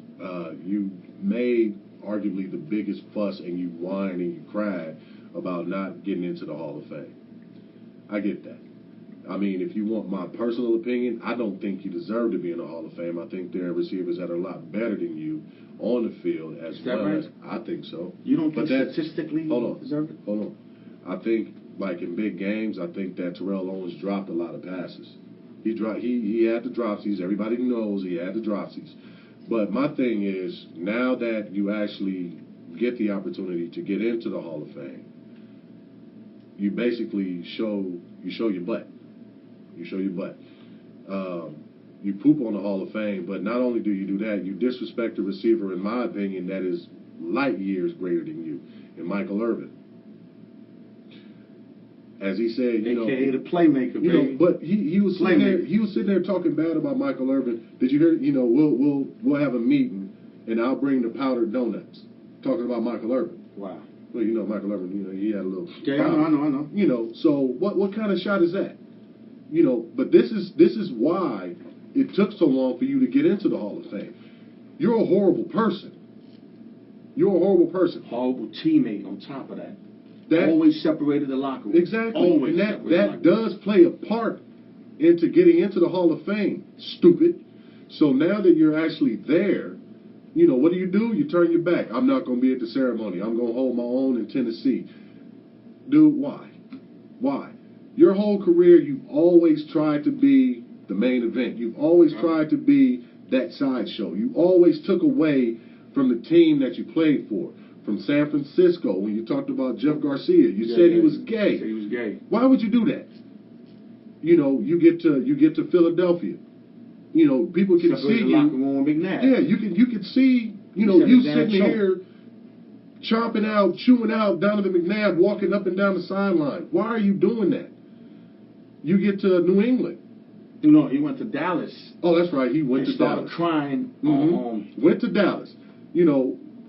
You made arguably the biggest fuss, and you whined and you cried about not getting into the Hall of Fame. I get that. I mean, if you want my personal opinion, I don't think you deserve to be in the Hall of Fame. I think there are receivers that are a lot better than you on the field as
Is that
well.
right?
I think so.
You don't think
But
statistically deserve it?
Hold on. I think, like in big games, I think that Terrell Owens dropped a lot of passes. He had the dropsies. Everybody knows he had the dropsies. But my thing is, now that you actually get the opportunity to get into the Hall of Fame, you basically show your butt. You show your butt. You poop on the Hall of Fame, but not only do you do that, you disrespect a receiver, in my opinion, that is light years greater than you, and Michael Irvin. As he said,
AKA the playmaker, baby.
But he was sitting there. He was sitting there talking bad about Michael Irvin. Did you hear? We'll have a meeting, and I'll bring the powdered donuts. Talking about Michael Irvin.
Wow.
Well, Michael Irvin. He had a little.
Yeah, I know.
So what kind of shot is that? But this is why it took so long for you to get into the Hall of Fame. You're a horrible person. You're a horrible person.
Horrible teammate on top of that. Always separated the locker room.
Exactly.
Always
and that does play a part into getting into the Hall of Fame. Stupid. So now that you're actually there, what do? You turn your back. I'm not going to be at the ceremony. I'm going to hold my own in Tennessee. Dude, why? Why? Your whole career, you've always tried to be the main event. You've always tried to be that sideshow. You always took away from the team that you played for. From San Francisco, when you talked about Jeff Garcia, you said he was gay.
He was gay.
Why would you do that? You get to Philadelphia. People can see you.
Locker room with McNabb.
Yeah, you can see. You sitting here, chomping out, chewing out Donovan McNabb, walking up and down the sideline. Why are you doing that? You get to New England.
He went to Dallas.
Oh, that's right. He went to
Dallas.
Dallas.
Crying.
Went to Dallas.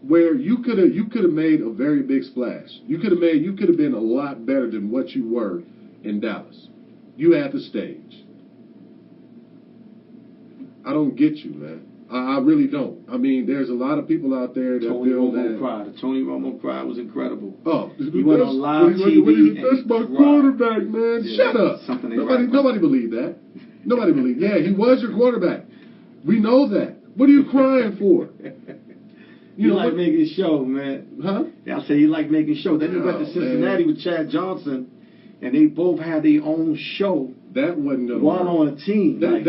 Where you could have made a very big splash. You could have been a lot better than what you were in Dallas. You had the stage. I don't get you, man. I really don't. I mean, there's a lot of people out there that feel that.
The Tony Romo cry was incredible.
Oh,
he went on live TV.
That's my quarterback, man.
Yeah,
Shut up. Nobody believed that. Nobody believed. Yeah, he was your quarterback. We know that. What are you crying for?
You like making show, man.
Huh?
Yeah, I say you like making show. Then you went to Cincinnati with Chad Johnson, and they both had their own show.
That wasn't going to
work. One on a team.
These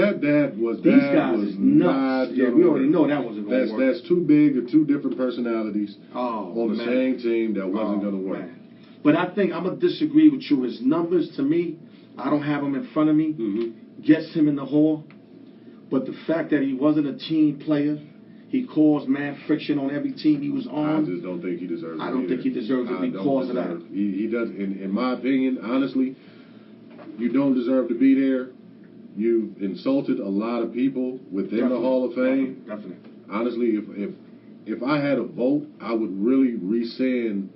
guys is nuts.
Yeah, we already know that wasn't going to work.
That's too big of two different personalities
on
the same team. That wasn't going to work. Man.
But I think I'm going to disagree with you. His numbers, to me, I don't have them in front of me, gets him in the Hall. But the fact that he wasn't a team player, he caused mad friction on every team he was on.
I just don't think he deserves it.
I don't think he deserves it because of that.
He does. In my opinion, honestly, you don't deserve to be there. You insulted a lot of people within the Hall of Fame.
Definitely.
Honestly, if I had a vote, I would really rescind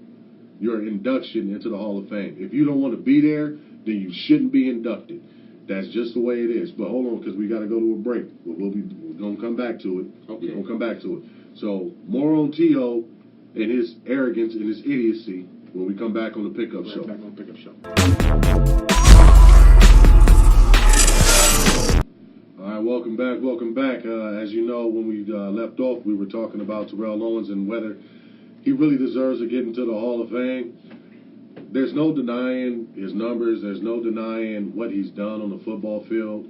your induction into the Hall of Fame. If you don't want to be there, then you shouldn't be inducted. That's just the way it is. But hold on, because we got to go to a break. We're going to come back to it.
Okay.
We're going to come back to it. So more on T.O. and his arrogance and his idiocy when we come back on the Pickup Show.
Back on the Pickup Show.
All right, welcome back. Welcome back. As you know, when we left off, we were talking about Terrell Owens and whether he really deserves to get into the Hall of Fame. There's no denying his numbers. There's no denying what he's done on the football field.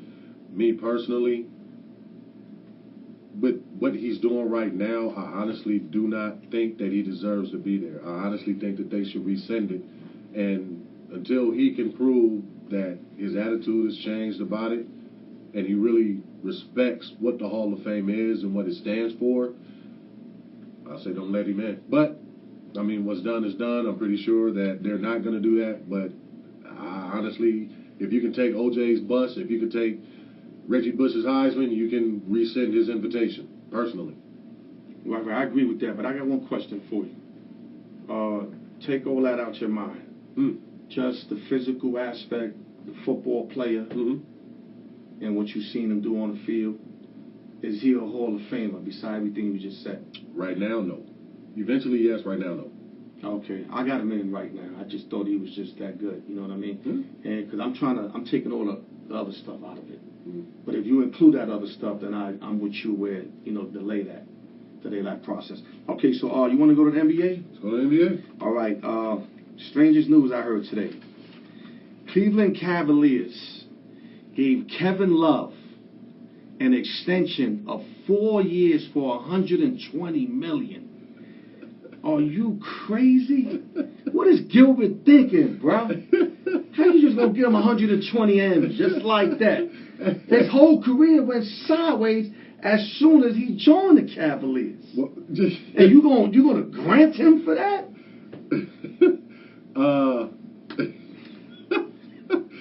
Me personally, but what he's doing right now, I honestly do not think that he deserves to be there. I honestly think that they should rescind it. And until he can prove that his attitude has changed about it and he really respects what the Hall of Fame is and what it stands for, I say don't let him in. But I mean, what's done is done. I'm pretty sure that they're not going to do that. But honestly, if you can take OJ's bus, if you can take Reggie Bush's Heisman, you can rescind his invitation, personally.
Right, I agree with that. But I got one question for you. Take all that out your mind. Just the physical aspect, the football player, and what you've seen him do on the field. Is he a Hall of Famer beside everything you just said?
Right now, no. Eventually, yes. Right now, no.
Okay, I got him in right now. I just thought he was just that good. You know what I mean? And because I'm taking all the the other stuff out of it. But if you include that other stuff, then I'm with you where, delay that process. Okay, so you want to go to the NBA?
Let's go to the NBA.
All right. Strangest news I heard today. Cleveland Cavaliers gave Kevin Love an extension of 4 years for $120 million. Are you crazy? What is Gilbert thinking, bro? How you just gonna give him 120 M's just like that? His whole career went sideways as soon as he joined the Cavaliers. Well, and you gonna grant him for that?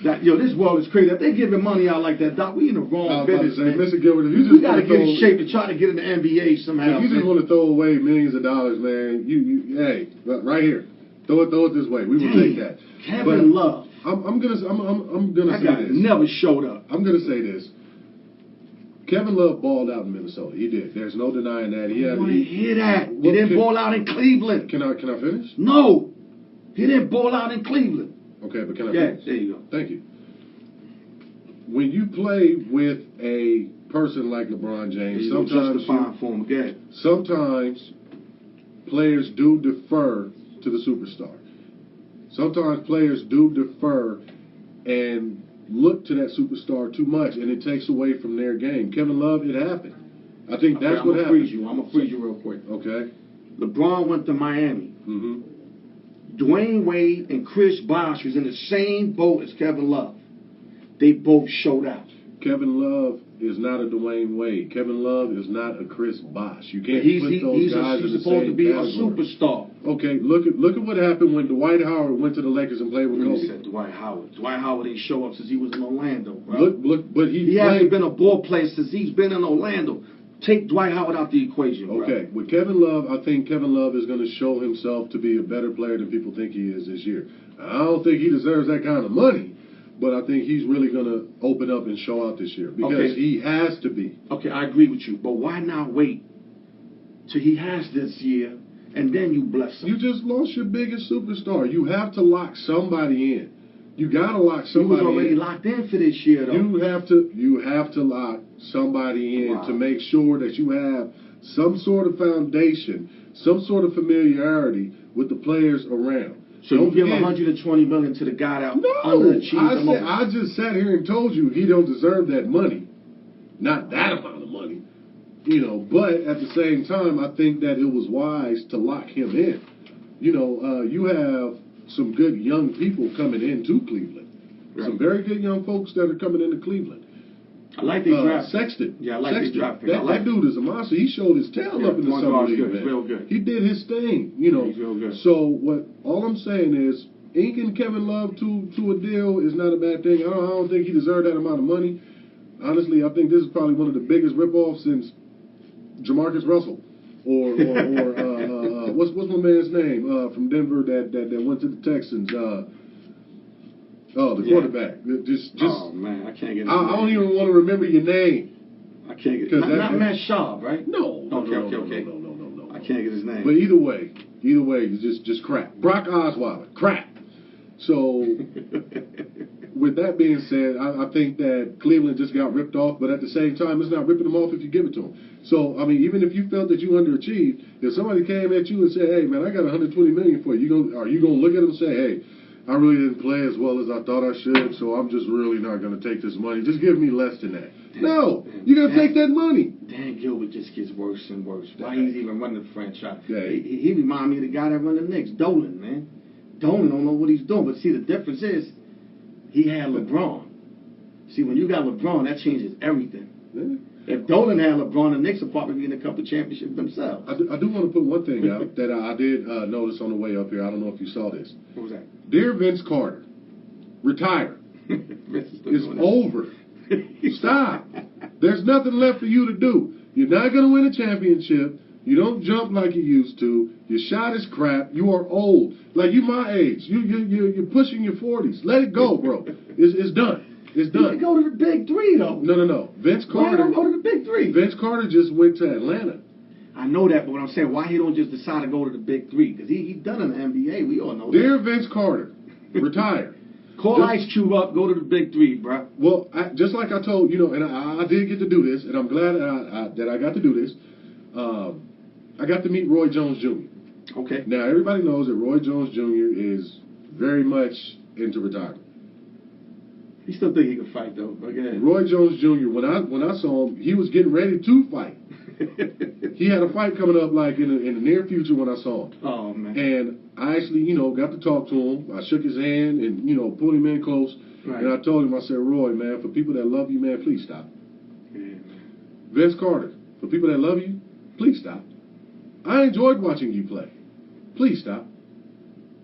This world is crazy. If they giving money out like that, Doc, we in the wrong business, man.
Mr. Gilbert, if you
we gotta get in shape to try to get in the NBA somehow.
If you just want to throw away millions of dollars, man, hey, right here, throw it this way. We will take that.
Kevin Love.
I'm gonna say this.
Never showed up.
I'm gonna say this. Kevin Love balled out in Minnesota. He did. There's no denying that.
I want to hear that. He didn't ball out in Cleveland.
Can I finish?
No, he didn't ball out in Cleveland.
Okay, but can I finish?
Yeah, there you go.
Thank you. When you play with a person like LeBron James, sometimes players do defer to the superstar. Sometimes players do defer and look to that superstar too much, and it takes away from their game. Kevin Love, it happened. I think that's what happened.
I'm going to freeze you real quick.
Okay.
LeBron went to Miami.
Mm-hmm.
Dwayne Wade and Chris Bosh was in the same boat as Kevin Love. They both showed out.
Kevin Love is not a Dwayne Wade. Kevin Love is not a Chris Bosh. You can't put those guys in the same category. He's supposed to be a superstar. Okay, look at what happened when Dwight Howard went to the Lakers and played with Kobe.
You said Dwight Howard. Dwight Howard didn't show up since he was in Orlando, bro.
But he
hasn't been a ball player since he's been in Orlando. Take Dwight Howard out the equation, bro.
Okay, with Kevin Love, I think Kevin Love is going to show himself to be a better player than people think he is this year. I don't think he deserves that kind of money. But I think he's really going to open up and show out this year because he has to be.
Okay, I agree with you. But why not wait till he has this year and then you bless him?
You just lost your biggest superstar. You have to lock somebody in. You got to lock somebody in.
He was already locked in for this year, though.
You have to lock somebody in to make sure that you have some sort of foundation, some sort of familiarity with the players around.
So you give $120 million to the guy that underachieved.
I just sat here and told you he don't deserve that money, not that amount of money, But at the same time, I think that it was wise to lock him in. You have some good young people coming into Cleveland, some very good young folks that are coming into Cleveland.
I like the draft.
Sexton.
Yeah, I like the draft.
That dude is a monster. He showed his tail up in the summer league, man.
He's real good.
He did his thing,
He's real good.
So all I'm saying is, inking Kevin Love to a deal is not a bad thing. I don't think he deserved that amount of money. Honestly, I think this is probably one of the biggest ripoffs since Jamarcus Russell or what's my man's name from Denver that went to the Texans. The quarterback.
Oh man, I can't get his name.
I don't even want to remember your name.
I can't get not Matt Schaub, right?
No.
Okay.
No.
I can't get his name.
But either way, it's just crap. Brock Osweiler, crap. So with that being said, I think that Cleveland just got ripped off, but at the same time, it's not ripping them off if you give it to them. So, I mean, even if you felt that you underachieved, if somebody came at you and said, hey, man, I got $120 million for you, are you going to look at them and say, hey, I really didn't play as well as I thought I should, so I'm just really not going to take this money. Just give me less than that. No, you're going to take that money.
Dan Gilbert just gets worse and worse. Why he's even running the franchise?
Yeah.
He reminds me of the guy that run the Knicks, Dolan, man. Dolan don't know what he's doing, but see, the difference is he had LeBron. See, when you got LeBron, that changes everything.
Yeah.
If Dolan had LeBron, the Knicks would probably be in a couple of championships themselves.
I do want to put one thing out that I did notice on the way up here. I don't know if you saw this.
What was that?
Dear Vince Carter, retire. It's over. Stop. There's nothing left for you to do. You're not going to win a championship. You don't jump like you used to. Your shot is crap. You are old. Like, you my age. You're pushing your 40s. Let it go, bro. It's done. It's done.
You go to the big three, though.
No. Vince Carter.
Why don't go to the big three?
Vince Carter just went to Atlanta.
I know that, but what I'm saying, why he don't just decide to go to the big three? Because he done in the NBA. We all know
Dear
that.
Vince Carter, retire.
Call Ice Cube up, go to the big three, bro.
Well, just like I told, and I did get to do this, and I'm glad that I got to do this. I got to meet Roy Jones Jr.
Okay.
Now, everybody knows that Roy Jones Jr. is very much into retirement.
He still think he can fight, though. Again.
Roy Jones Jr., when I saw him, he was getting ready to fight. He had a fight coming up like in the near future when I saw him.
Oh, man.
And I actually, got to talk to him. I shook his hand and, pulled him in close.
Right.
And I told him, I said, Roy, man, for people that love you, man, please stop.
Yeah, man.
Vince Carter, for people that love you, please stop. I enjoyed watching you play. Please stop.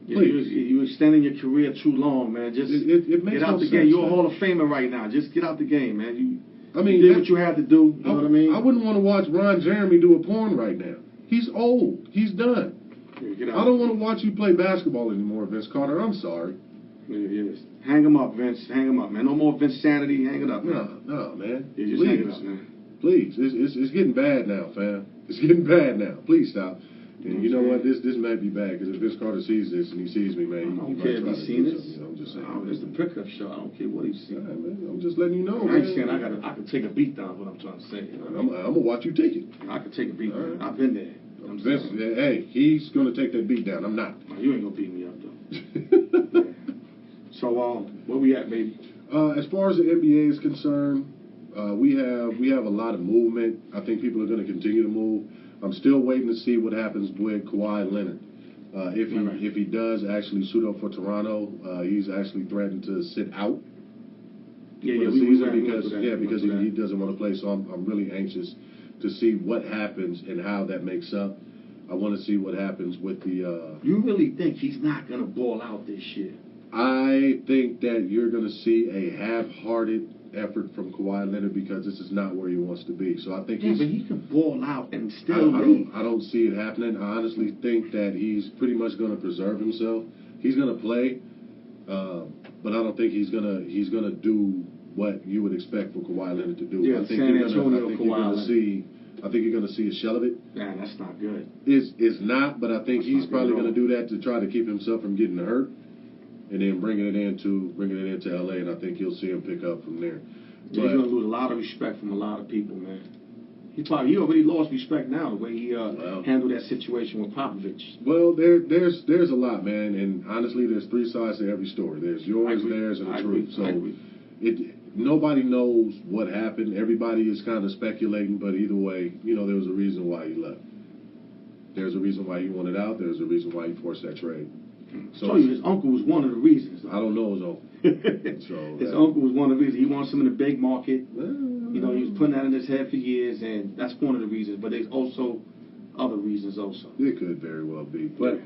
Yeah,
Please.
you're extending your career too long, man. Just
it makes
get out
no
the
sense,
game. You're a
man.
Hall of Famer right now. Just get out the game, man. You
mean,
did what you had to do. You know what I mean?
I wouldn't want to watch Ron Jeremy do a porn right now. He's old. He's done.
Yeah, get out.
I don't want to watch you play basketball anymore, Vince Carter. I'm sorry.
Yes. Hang him up, Vince. Hang him up, man. No more Vince sanity. Hang it up, man.
No, man.
Yeah, just
Please.
hang it up, man.
Please. It's getting bad now, fam. It's getting bad now. Please stop. And you know what? This might be bad, because if Vince Carter sees this and he sees me, man,
I don't
he
care
might
if
try
he's
to
seen
do
it.
something. I'm just saying.
It's the pickup show. I don't care what he's seen.
Yeah, man, I'm just letting you know,
I ain't
man.
saying I can take a beat down. Is what I'm trying to say. You know?
I'm gonna watch you take it.
I can take a beat down.
Right.
I've been there.
Vince, hey, he's gonna take that beat down. I'm not.
You ain't gonna beat me up though. Yeah. So where we at, baby?
As far as the NBA is concerned, we have a lot of movement. I think people are going to continue to move. I'm still waiting to see what happens with Kawhi Leonard. If he does actually suit up for Toronto, he's actually threatened to sit out for the season because he doesn't want to play. So I'm really anxious to see what happens and how that makes up. I want to see what happens with the.
You really think he's not going to ball out this year?
I think that you're going to see a half-hearted effort from Kawhi Leonard because this is not where he wants to be. So I think
but he can ball out and still leave.
I don't see it happening. I honestly think that he's pretty much going to preserve himself. He's going to play, but I don't think he's going to do what you would expect for Kawhi Leonard to do.
Yeah,
I think
San
you're
Antonio
going
Kawhi
to see. I think you're going to see a shell of it.
Man, that's not good.
It's not, but I think he's probably going to
do
do that to try to keep himself from getting hurt. And then bringing it into LA, and I think you'll see him pick up from there.
He's gonna lose a lot of respect from a lot of people, man. He already lost respect now the way he handled that situation with Popovich.
Well, there's a lot, man, and honestly, there's three sides to every story. There's yours, theirs, and the truth. So nobody knows what happened. Everybody is kind of speculating, but either way, there was a reason why he left. There's a reason why he wanted out. There's a reason why he forced that trade.
So his uncle was one of the reasons.
I don't know his uncle.
His uncle was one of the reasons. He wants him in the big market. He was putting that in his head for years, and that's one of the reasons. But there's also other reasons also.
It could very well be. But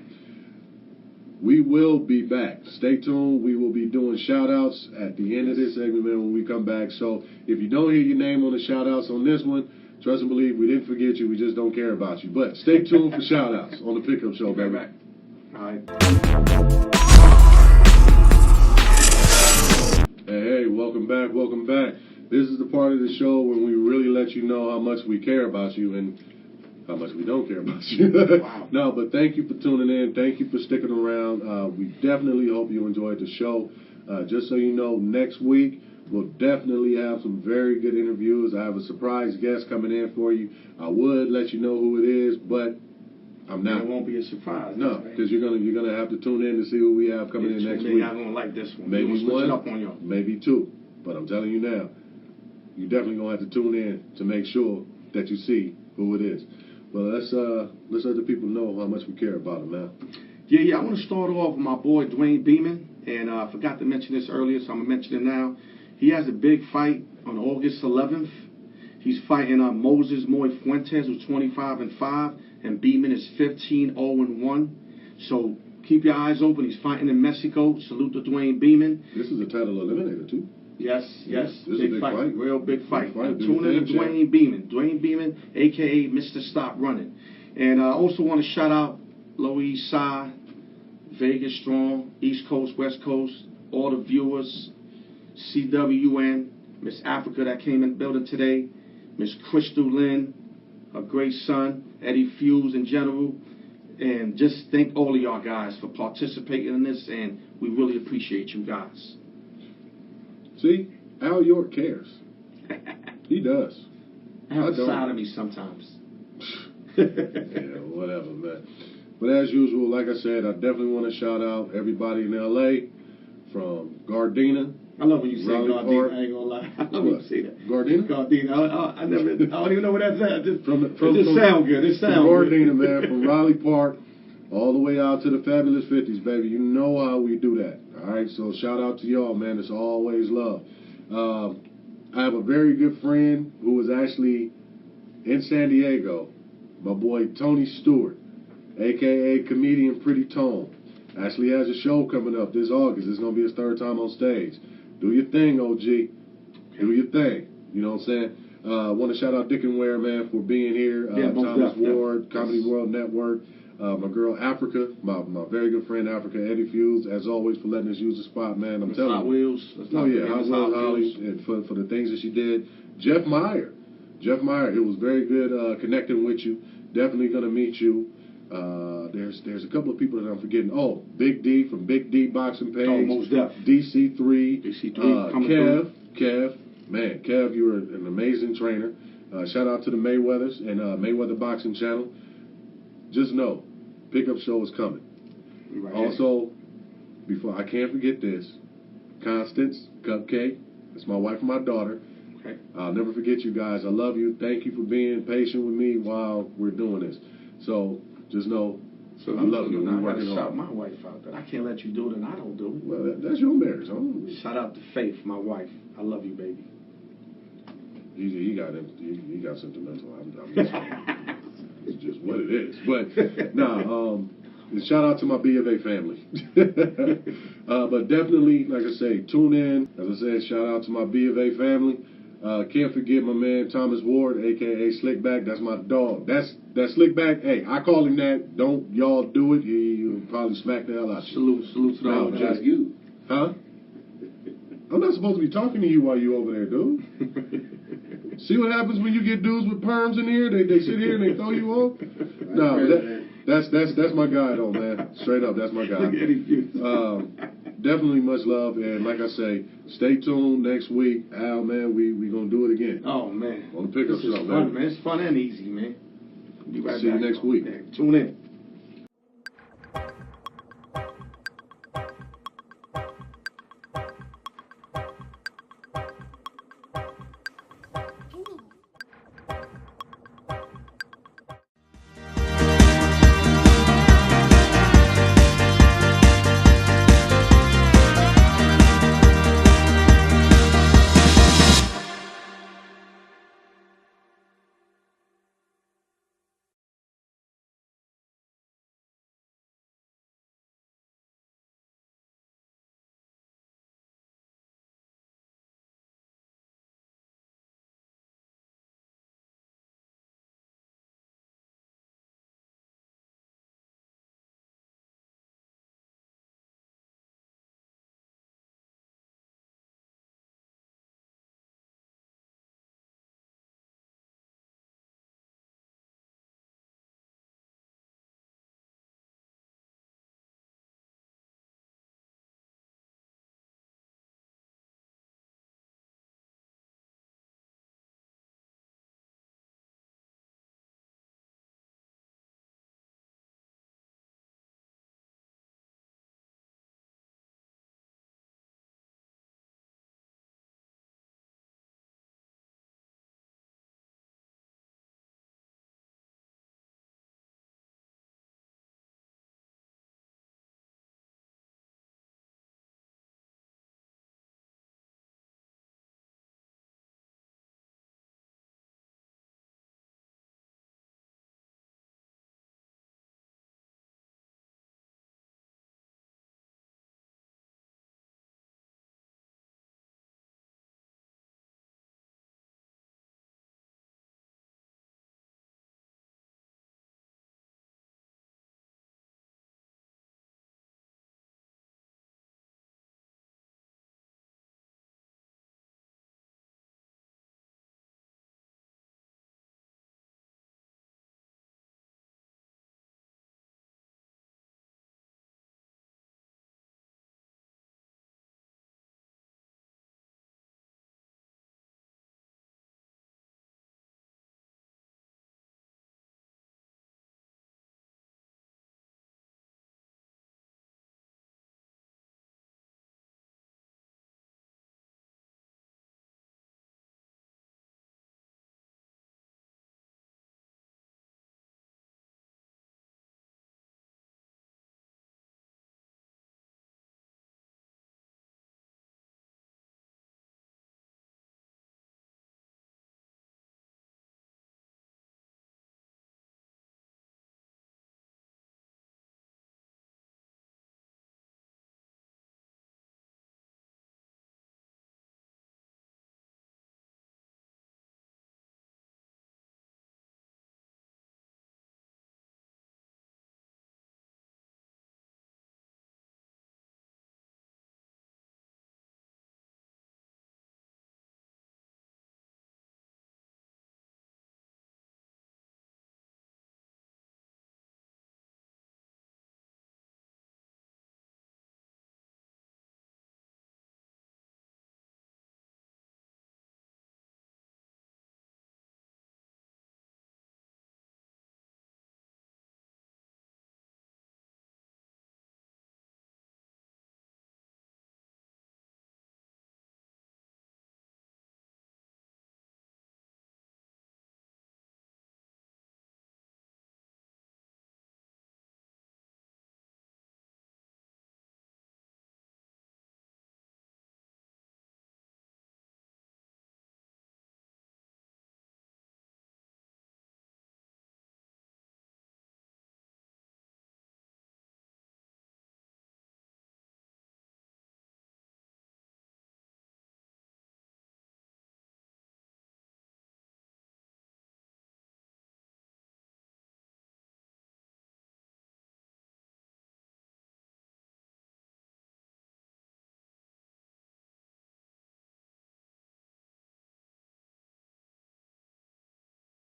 we will be back. Stay tuned. We will be doing shout-outs at the end of this segment when we come back. So if you don't hear your name on the shout-outs on this one, trust and believe we didn't forget you. We just don't care about you. But stay tuned for shout-outs on the Pickup Show, baby.
Back. All right.
Hey, welcome back, welcome back. This is the part of the show when we really let you know how much we care about you and how much we don't care about you.
Wow.
No, but thank you for tuning in. Thank you for sticking around. We definitely hope you enjoyed the show. Just so you know, next week we'll definitely have some very good interviews. I have a surprise guest coming in for you. I would let you know who it is, but I'm not.
It won't be a surprise.
No, because you're gonna have to tune in to see who we have coming in next week.
I'm gonna like this one.
Maybe
one,
up on you. Maybe two. But I'm telling you now, you definitely gonna have to tune in to make sure that you see who it is. Well, let's let the people know how much we care about them, man.
Yeah. I want to start off with my boy Dwayne Beeman, and I forgot to mention this earlier, so I'm gonna mention it now. He has a big fight on August 11th. He's fighting Moses Moy Fuentes, who's 25-5, and Beeman is 15-0-1. So keep your eyes open. He's fighting in Mexico. Salute to Dwayne Beeman.
This is a title eliminator too.
Yes.
This is a big fight.
Real big fight.
Tune
in to Dwayne Beeman. Dwayne Beeman, a.k.a. Mr. Stop Running. And I also want to shout out Lower East Side, Vegas Strong, East Coast, West Coast, all the viewers, CWN, Miss Africa that came in the building today, Miss Crystal Lynn, her great son, Eddie Fuse in general, And just thank all of y'all guys for participating in this, and we really appreciate you guys.
See, Al York cares. He does.
I have
I
a
don't.
side of me sometimes.
Yeah, whatever, man. But as usual, like I said, I definitely want to shout out everybody in L.A. from Gardena.
I love when you say
Raleigh
Gardena.
Park.
I ain't gonna lie. I love when you say that.
Gardena?
Gardena. I never. I don't even know what that's at. It
From
just sound good. It sound good.
Gardena, man, from Raleigh Park all the way out to the Fabulous 50s, baby. You know how we do that. All right, so shout out to y'all, man. It's always love. I have a very good friend who was actually in San Diego, my boy Tony Stewart, a.k.a. comedian Pretty Tone. Actually has a show coming up this August. It's going to be his third time on stage. Do your thing, OG. Do your thing. You know what I'm saying? I want to shout out Dick and Ware, man, for being here. Thomas Ward, Comedy World Network. My girl Africa, my very good friend Africa, Eddie Fuse, as always, for letting us use the spot, man. I'm telling you.
Hot Wheels.
Oh, yeah, Hot Wheels Holly, and for the things that she did. Jeff Meyer, it was very good connecting with you. Definitely going to meet you. There's a couple of people that I'm forgetting. Oh, Big D from Big D Boxing Page.
Oh, most definitely.
DC3. Kev. Man, Kev, you were an amazing trainer. Shout out to the Mayweathers and Mayweather Boxing Channel. Just know, pickup show is coming.
Right.
Also, before I can't forget this, Constance Cupcake. That's my wife and my daughter.
Okay.
I'll never forget you guys. I love you. Thank you for being patient with me while we're doing this. So just know, I love you. We're working hard.
Shout my wife out there. I can't let you do it, and I don't do it.
Well, that's your marriage.
Shout out to Faith, my wife. I love you, baby.
He got sentimental. I'm just, it's just what it is. But shout out to my B of A family. But definitely, like I say, tune in. As I said, shout out to my B of A family. Can't forget my man Thomas Ward, aka Slickback. That's my dog. That's Slickback. Hey, I call him that. Don't y'all do it. He'll probably smack the hell out you.
Salute to the whole
just you. Huh? I'm not supposed to be talking to you while you over there, dude. See what happens when you get dudes with perms in here? They sit here and they throw you off. That's my guy though, man. Straight up, that's my guy. Definitely much love, and like I say, stay tuned next week. Al, man, we gonna do it again.
Oh man,
on the pickup show,
man. It's fun and easy, man. Be right
See
back.
you next week.
Man, tune in.